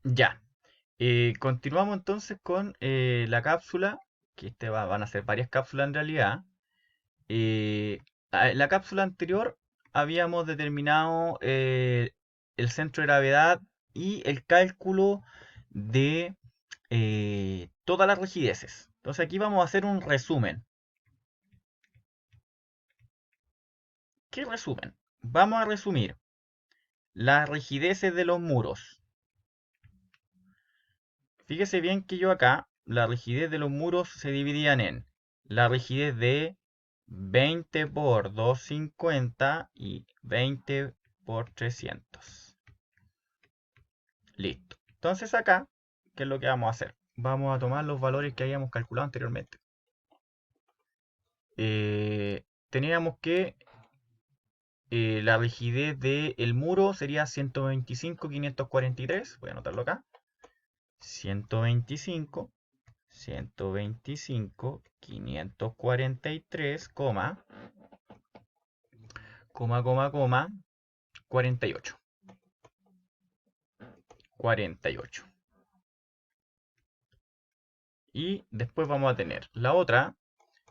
Ya. Continuamos entonces con la cápsula, que van a ser varias cápsulas en realidad. La cápsula anterior habíamos determinado el centro de gravedad y el cálculo de todas las rigideces. Entonces aquí vamos a hacer un resumen. ¿Qué resumen? Vamos a resumir las rigideces de los muros. Fíjese bien que yo acá, la rigidez de los muros se dividían en la rigidez de 20 por 250 y 20 por 300. Listo. Entonces acá, ¿qué es lo que vamos a hacer? Vamos a tomar los valores que habíamos calculado anteriormente. Teníamos que la rigidez del muro sería 125,543. Voy a anotarlo acá. 125, 543, 48. 48. Y después vamos a tener la otra,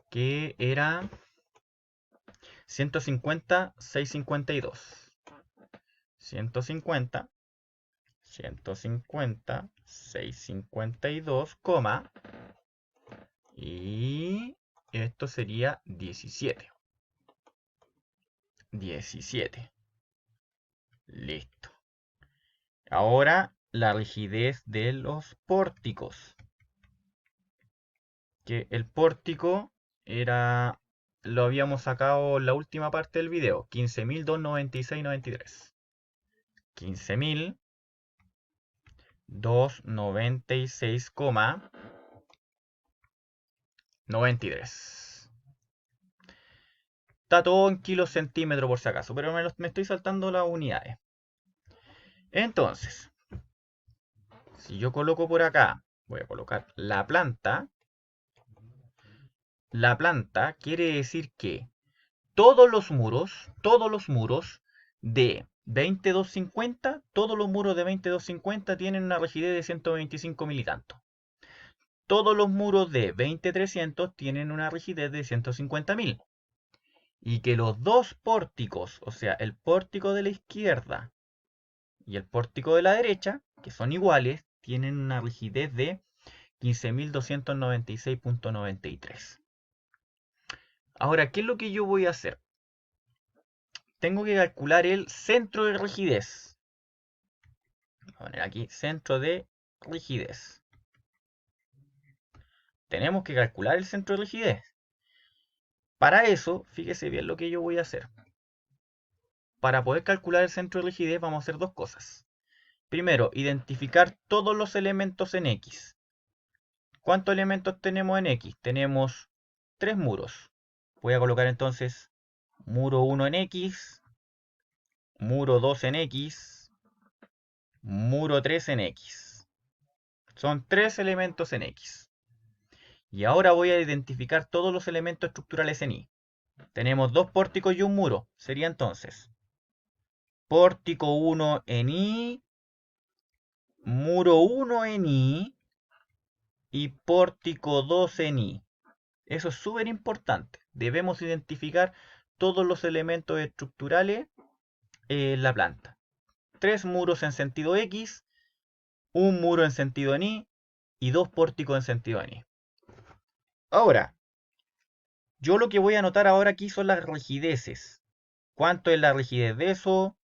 que era 150, 652. 150, 150, 652, y esto sería 17. 17. Listo. Ahora la rigidez de los pórticos. Que el pórtico era, lo habíamos sacado en la última parte del video, 15.296,93. 15.296,93. Está todo en kilos centímetros por si acaso, pero me estoy saltando las unidades. Entonces, si yo coloco por acá, voy a colocar la planta. La planta quiere decir que todos los muros de 2250, todos los muros de 2250 tienen una rigidez de 125 militantos. Todos los muros de 20300 tienen una rigidez de 150.000. Y que los dos pórticos, o sea, el pórtico de la izquierda y el pórtico de la derecha, que son iguales, tienen una rigidez de 15.296,93. Ahora, ¿qué es lo que yo voy a hacer? Tengo que calcular el centro de rigidez. Voy a poner aquí centro de rigidez. Tenemos que calcular el centro de rigidez. Para eso, fíjese bien lo que yo voy a hacer. Para poder calcular el centro de rigidez vamos a hacer dos cosas. Primero, identificar todos los elementos en X. ¿Cuántos elementos tenemos en X? Tenemos tres muros. Voy a colocar entonces muro 1 en X, muro 2 en X, muro 3 en X. Son tres elementos en X. Y ahora voy a identificar todos los elementos estructurales en Y. Tenemos dos pórticos y un muro. Sería entonces pórtico 1 en Y, muro 1 en Y y pórtico 2 en Y. Eso es súper importante. Debemos identificar todos los elementos estructurales en la planta. Tres muros en sentido X, un muro en sentido en y dos pórticos en sentido en Y. Ahora, yo lo que voy a anotar ahora aquí son las rigideces. ¿Cuánto es la rigidez de eso?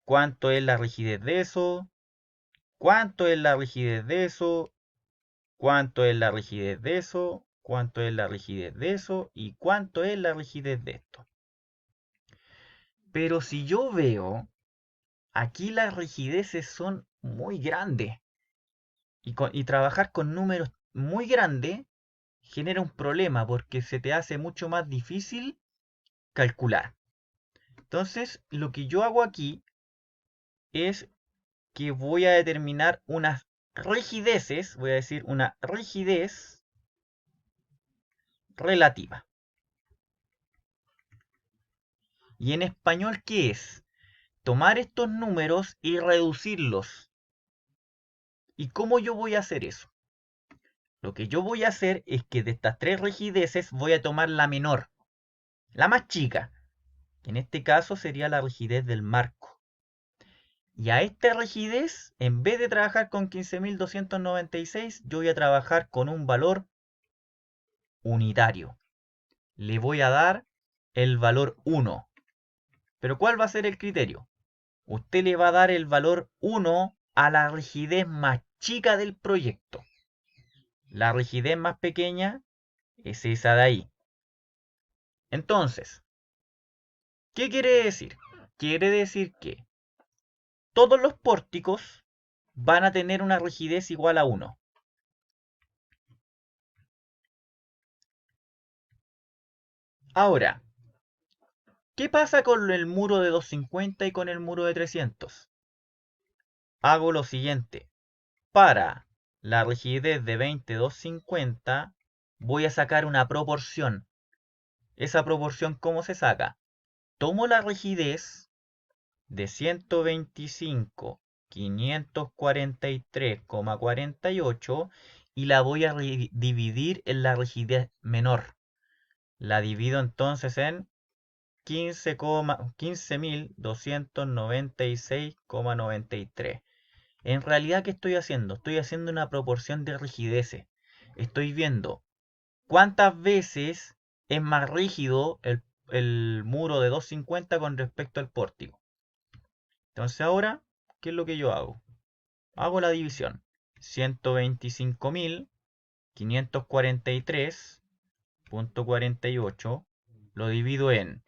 ¿Cuánto es la rigidez de eso? ¿Cuánto es la rigidez de eso? ¿Cuánto es la rigidez de eso? ¿Cuánto es la rigidez de eso? ¿Y cuánto es la rigidez de esto? Pero si yo veo, aquí las rigideces son muy grandes. Y trabajar con números muy grandes genera un problema porque se te hace mucho más difícil calcular. Entonces, lo que yo hago aquí es que voy a determinar unas rigideces, voy a decir una rigidez relativa. ¿Y en español qué es? Tomar estos números y reducirlos. ¿Y cómo yo voy a hacer eso? Lo que yo voy a hacer es que de estas tres rigideces voy a tomar la menor, la más chica, que en este caso sería la rigidez del marco. Y a esta rigidez, en vez de trabajar con 15.296, yo voy a trabajar con un valor unitario. Le voy a dar el valor 1. Pero ¿cuál va a ser el criterio? Usted le va a dar el valor 1 a la rigidez más chica del proyecto. La rigidez más pequeña es esa de ahí. Entonces, ¿qué quiere decir? Quiere decir que todos los pórticos van a tener una rigidez igual a 1. Ahora, ¿qué pasa con el muro de 250 y con el muro de 300? Hago lo siguiente. Para la rigidez de 20-250 voy a sacar una proporción. ¿Esa proporción cómo se saca? Tomo la rigidez de 125, 543,48 y la voy a dividir en la rigidez menor. La divido entonces en 15.296,93. En realidad, ¿qué estoy haciendo? Estoy haciendo una proporción de rigideces. Estoy viendo cuántas veces es más rígido el muro de 250 con respecto al pórtico. Entonces ahora, ¿qué es lo que yo hago? Hago la división. 125.543.48 lo divido en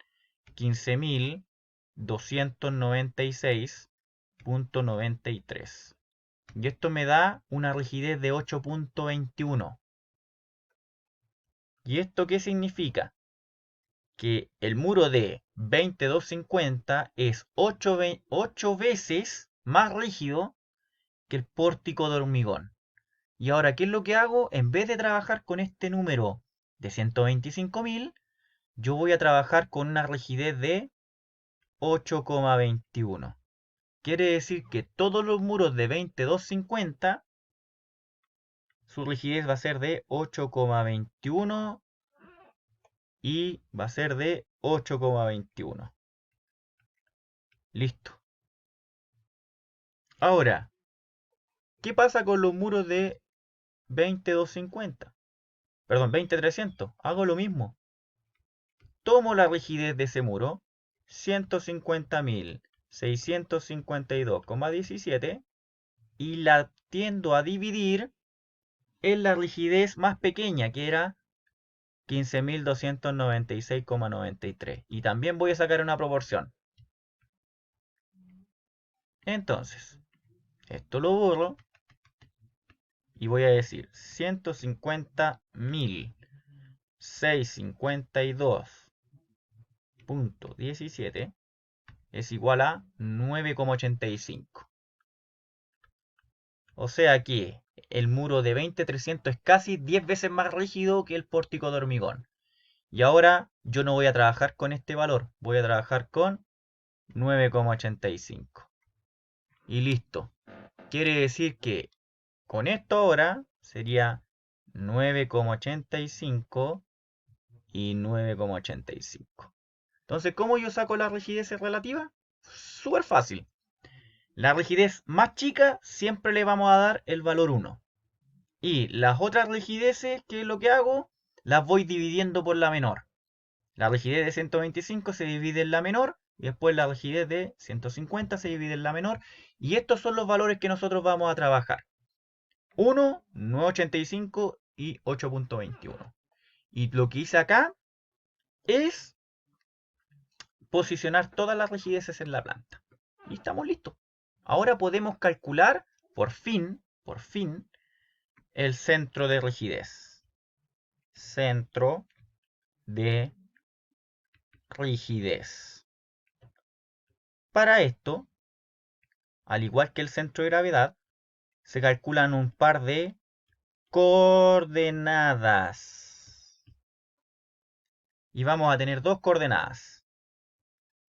15.296,93. Y esto me da una rigidez de 8.21. ¿Y esto qué significa? Que el muro de 2250 es 8 veces más rígido que el pórtico de hormigón. Y ahora, ¿qué es lo que hago? En vez de trabajar con este número de 125.000, yo voy a trabajar con una rigidez de 8,21. Quiere decir que todos los muros de 2250, su rigidez va a ser de 8,21 y va a ser de 8,21. Listo. Ahora, ¿qué pasa con los muros de 20-250? Perdón, 20-300. Hago lo mismo. Tomo la rigidez de ese muro, 150.652,17, y la tiendo a dividir en la rigidez más pequeña, que era 15.296,93. Y también voy a sacar una proporción. Entonces, esto lo borro y voy a decir 150.652,17 es igual a 9,85. O sea que el muro de 20-300 es casi 10 veces más rígido que el pórtico de hormigón. Y ahora yo no voy a trabajar con este valor, voy a trabajar con 9,85. Y listo. Quiere decir que con esto ahora sería 9,85 y 9,85. Entonces, ¿cómo yo saco la rigidez relativa? Súper fácil. La rigidez más chica siempre le vamos a dar el valor 1. Y las otras rigideces, ¿qué es lo que hago? Las voy dividiendo por la menor. La rigidez de 125 se divide en la menor y después la rigidez de 150 se divide en la menor. Y estos son los valores que nosotros vamos a trabajar. 1, 9,85 y 8,21. Y lo que hice acá es posicionar todas las rigideces en la planta. Y estamos listos. Ahora podemos calcular, por fin, el centro de rigidez. Centro de rigidez. Para esto, al igual que el centro de gravedad, se calculan un par de coordenadas. Y vamos a tener dos coordenadas.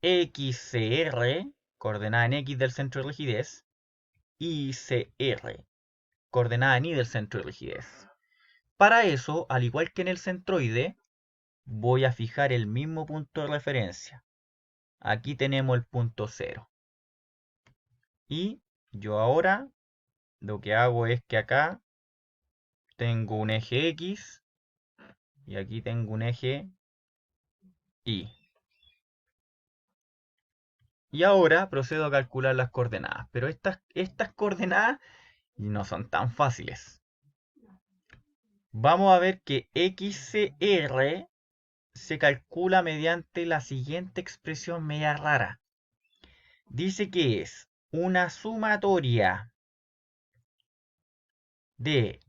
XCR, coordenada en X del centro de rigidez, y CR, coordenada en Y del centro de rigidez. Para eso, al igual que en el centroide, voy a fijar el mismo punto de referencia. Aquí tenemos el punto 0. Y yo ahora lo que hago es que acá tengo un eje X y aquí tengo un eje Y. Y ahora procedo a calcular las coordenadas. Pero estas coordenadas no son tan fáciles. Vamos a ver que XCR se calcula mediante la siguiente expresión media rara. Dice que es una sumatoria de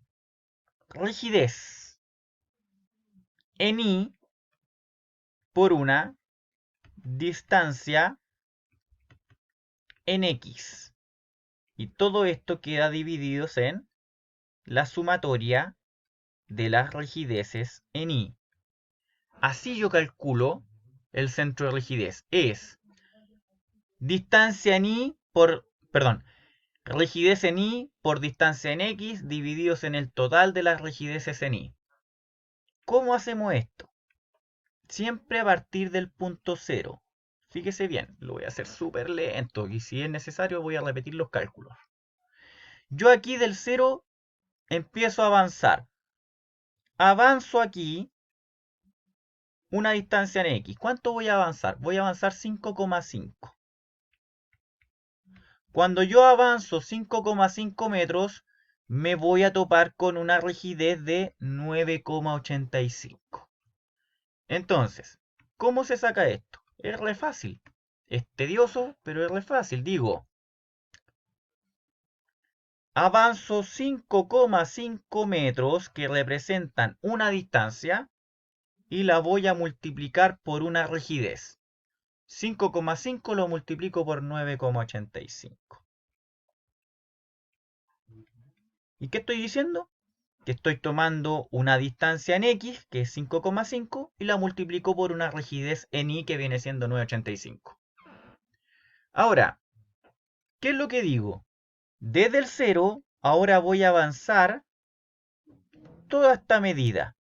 rigidez en Y por una distancia en X. Y todo esto queda dividido en la sumatoria de las rigideces en Y. Así yo calculo el centro de rigidez. Es distancia en Y por, perdón, rigidez en Y por distancia en X divididos en el total de las rigideces en Y. ¿Cómo hacemos esto? Siempre a partir del punto 0. Fíjese bien, lo voy a hacer súper lento y si es necesario voy a repetir los cálculos. Yo aquí del 0 empiezo a avanzar. Avanzo aquí una distancia en X. ¿Cuánto voy a avanzar? Voy a avanzar 5,5. Cuando yo avanzo 5,5 metros, me voy a topar con una rigidez de 9,85. Entonces, ¿cómo se saca esto? Es re fácil. Es tedioso, pero es re fácil. Digo, avanzo 5,5 metros que representan una distancia y la voy a multiplicar por una rigidez. 5,5 lo multiplico por 9,85. ¿Y qué estoy diciendo? Que estoy tomando una distancia en X, que es 5,5, y la multiplico por una rigidez en Y, que viene siendo 9,85. Ahora, ¿qué es lo que digo? Desde el 0, ahora voy a avanzar toda esta medida.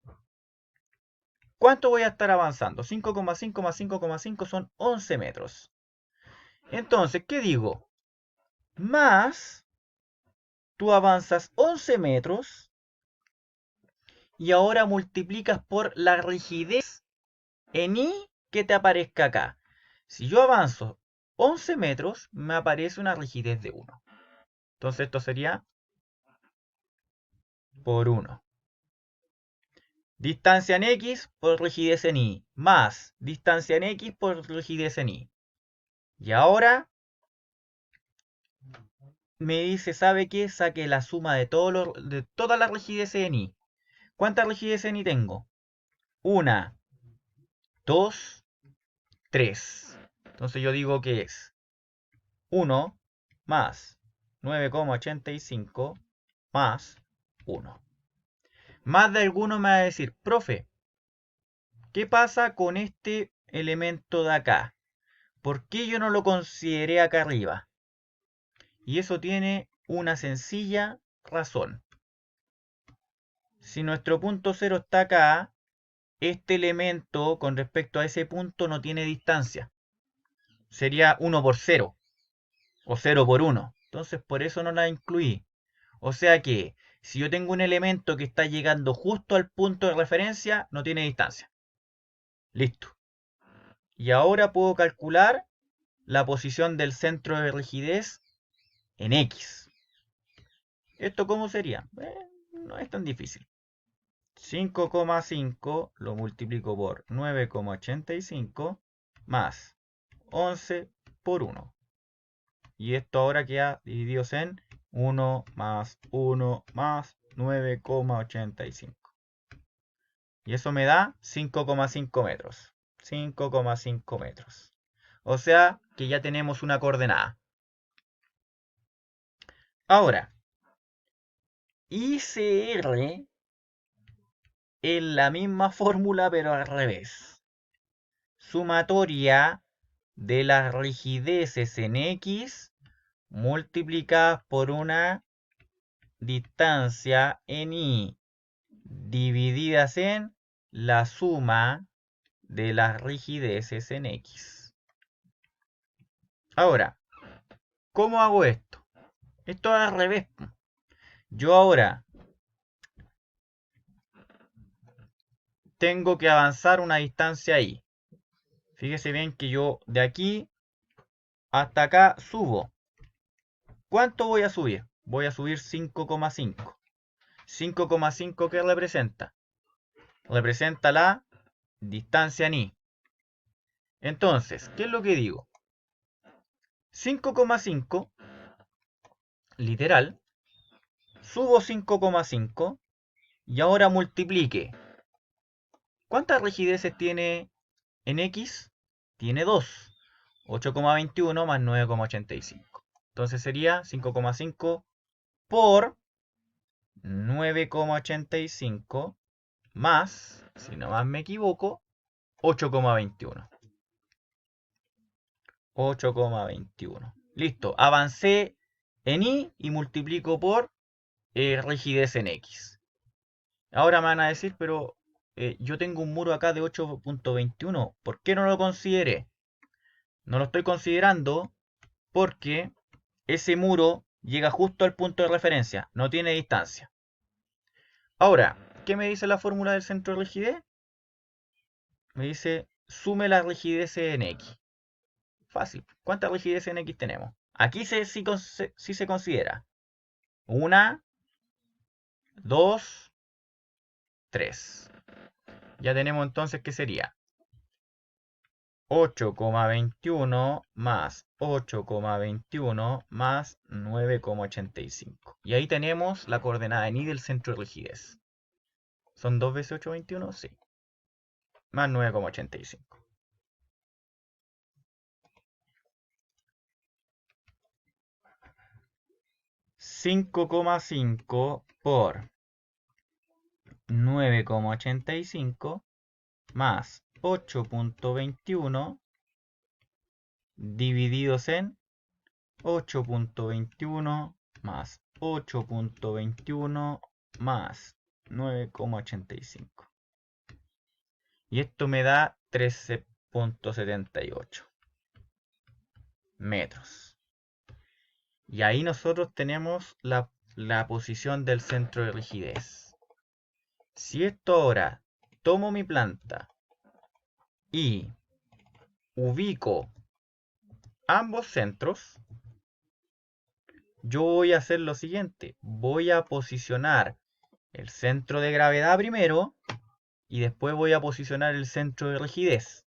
¿Cuánto voy a estar avanzando? 5,5 más 5,5 son 11 metros. Entonces, ¿qué digo? Más, tú avanzas 11 metros y ahora multiplicas por la rigidez en Y que te aparezca acá. Si yo avanzo 11 metros, me aparece una rigidez de 1. Entonces esto sería por 1. Distancia en X por rigidez en Y, más distancia en X por rigidez en Y. Y ahora me dice, ¿sabe qué? Saque la suma de todas las rigideces en Y. ¿Cuántas rigideces en Y tengo? 1, 2, 3. Entonces yo digo que es 1 más 9,85 más 1. Más de alguno me va a decir, profe, ¿qué pasa con este elemento de acá? ¿Por qué yo no lo consideré acá arriba? Y eso tiene una sencilla razón. Si nuestro punto 0 está acá, este elemento con respecto a ese punto no tiene distancia. Sería 1 por 0 o 0 por 1. Entonces por eso no la incluí. O sea que si yo tengo un elemento que está llegando justo al punto de referencia, no tiene distancia. Listo. Y ahora puedo calcular la posición del centro de rigidez en X. ¿Esto cómo sería? No es tan difícil. 5,5 lo multiplico por 9,85 más 11 por 1. Y esto ahora queda dividido en 1 más 1 más 9,85. Y eso me da 5,5 metros. 5,5 metros. O sea que ya tenemos una coordenada. Ahora, ICR es la misma fórmula pero al revés. Sumatoria de las rigideces en X multiplicadas por una distancia en I divididas en la suma de las rigideces en X. Ahora, ¿cómo hago esto? Esto es al revés. Yo ahora tengo que avanzar una distancia I. Fíjese bien que yo de aquí hasta acá subo. ¿Cuánto voy a subir? Voy a subir 5,5. 5,5 ¿qué representa? Representa la distancia en I. Entonces, ¿qué es lo que digo? 5,5, literal, subo 5,5 y ahora multiplique. ¿Cuántas rigideces tiene en X? Tiene 2. 8,21 más 9,85. Entonces sería 5,5 por 9,85 más, si no más me equivoco, 8,21. 8,21. Listo. Avancé en Y y multiplico por rigidez en X. Ahora me van a decir, pero yo tengo un muro acá de 8,21. ¿Por qué no lo consideré? No lo estoy considerando porque ese muro llega justo al punto de referencia. No tiene distancia. Ahora, ¿qué me dice la fórmula del centro de rigidez? Me dice, sume la rigidez en X. Fácil. ¿Cuántas rigidez en X tenemos? Aquí sí se considera. 1, 2, 3. Ya tenemos entonces que sería 8,21 más 8,21 más 9,85. Y ahí tenemos la coordenada en Y del centro de rigidez. ¿Son 2 veces 8,21? Sí. Más 9,85. 5,5 por 9,85 más 8,21 divididos en 8,21 más 8,21 más 9,85. Y esto me da 13,78 metros. Y ahí nosotros tenemos la posición del centro de rigidez. Si esto ahora tomo mi planta y ubico ambos centros, yo voy a hacer lo siguiente. Voy a posicionar el centro de gravedad primero y después voy a posicionar el centro de rigidez.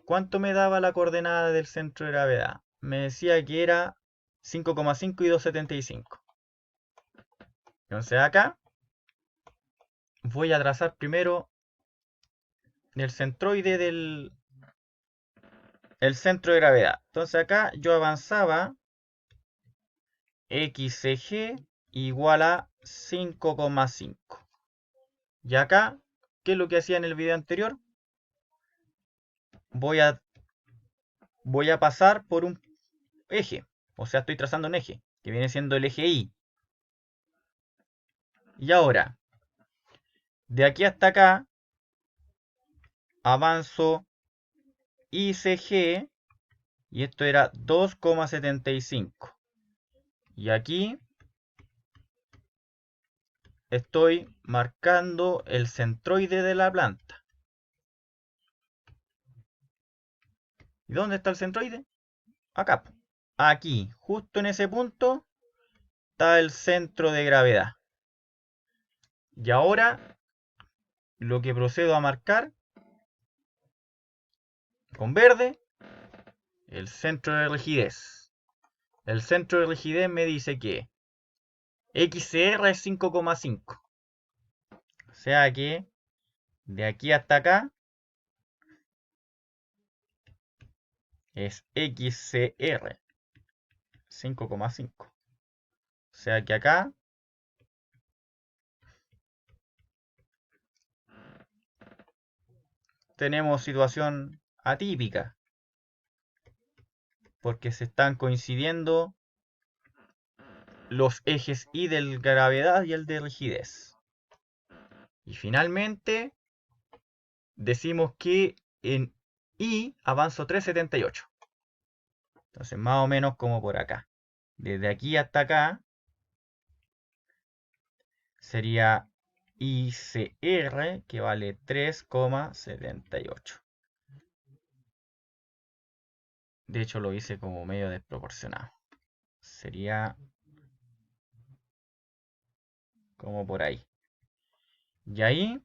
¿Cuánto me daba la coordenada del centro de gravedad? Me decía que era 5,5 y 2,75. Entonces acá voy a trazar primero el centroide del centro de gravedad. Entonces acá yo avanzaba XG igual a 5,5. Y acá, ¿qué es lo que hacía en el video anterior? Voy a pasar por un eje. O sea, estoy trazando un eje, que viene siendo el eje Y. Y ahora, de aquí hasta acá, avanzo ICG, y esto era 2,75. Y aquí estoy marcando el centroide de la planta. ¿Y dónde está el centroide? Acá. Aquí, justo en ese punto, está el centro de gravedad. Y ahora lo que procedo a marcar con verde, el centro de rigidez. El centro de rigidez me dice que XR es 5,5. O sea que de aquí hasta acá es XCR 5,5. O sea que acá tenemos situación atípica, porque se están coincidiendo los ejes Y de gravedad y el de rigidez. Y finalmente decimos que en Y avanzo 378. Entonces más o menos como por acá. Desde aquí hasta acá sería ICR, que vale 3,78. De hecho lo hice como medio desproporcionado. Sería como por ahí. Y ahí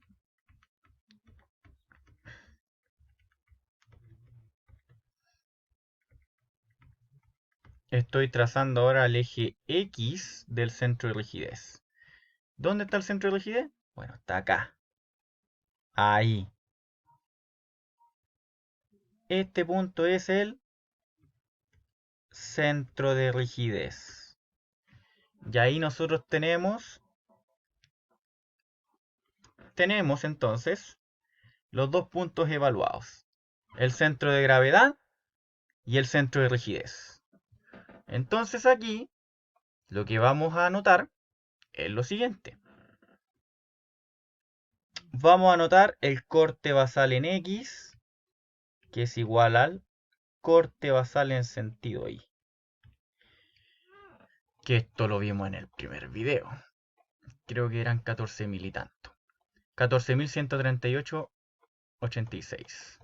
estoy trazando ahora el eje X del centro de rigidez. ¿Dónde está el centro de rigidez? Bueno, está acá. Ahí. Este punto es el centro de rigidez. Y ahí nosotros tenemos entonces los dos puntos evaluados. El centro de gravedad y el centro de rigidez. Entonces aquí lo que vamos a anotar es lo siguiente. Vamos a anotar el corte basal en X, que es igual al corte basal en sentido Y. Que esto lo vimos en el primer video. Creo que eran 14.000 y tanto. 14.138,86.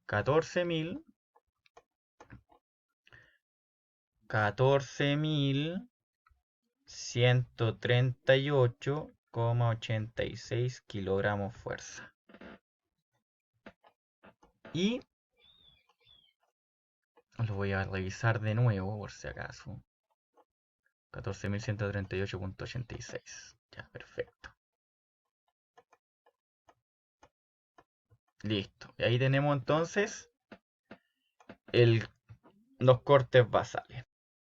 14.138,86 kilogramos fuerza. Y lo voy a revisar de nuevo por si acaso. 14.138,86. Ya, perfecto. Listo. Y ahí tenemos entonces los cortes basales.